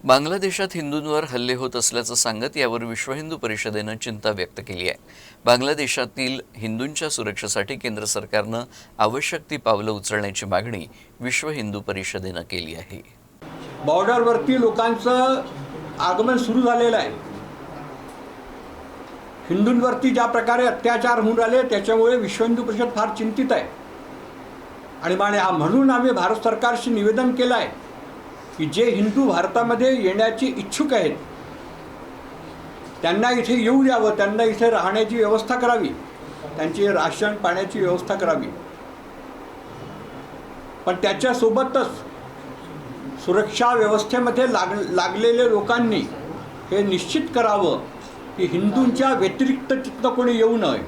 बांगलादेशात हिंदूंवर हल्ले होत असल्याचं सांगत यावर विश्व हिंदू परिषदेनं चिंता व्यक्त केली आहे। बांगलादेशातील हिंदूंच्या सुरक्षेसाठी केंद्र सरकारनं आवश्यक ती पावलं उचलण्याची मागणी विश्व हिंदू परिषदेनं केली आहे। बॉर्डरवरती लोकांचं आगमन सुरू झालेलं आहे। हिंदूंवरती ज्या प्रकारे अत्याचार होऊन राहिले त्याच्यामुळे विश्व हिंदू परिषद फार चिंतित आहे आणि म्हणून आम्ही भारत सरकारशी निवेदन केलं आहे की जे हिंदू भारतामध्ये येण्याची इच्छुक आहेत त्यांना इथे येऊ द्यावं, त्यांना इथे राहण्याची व्यवस्था करावी, त्यांची राशन पाण्याची व्यवस्था करावी। पण त्याच्यासोबतच सुरक्षा व्यवस्थेमध्ये लागलेले लोकांनी हे निश्चित करावं की हिंदूंच्या व्यतिरिक्त तिथं कोणी येऊ नये।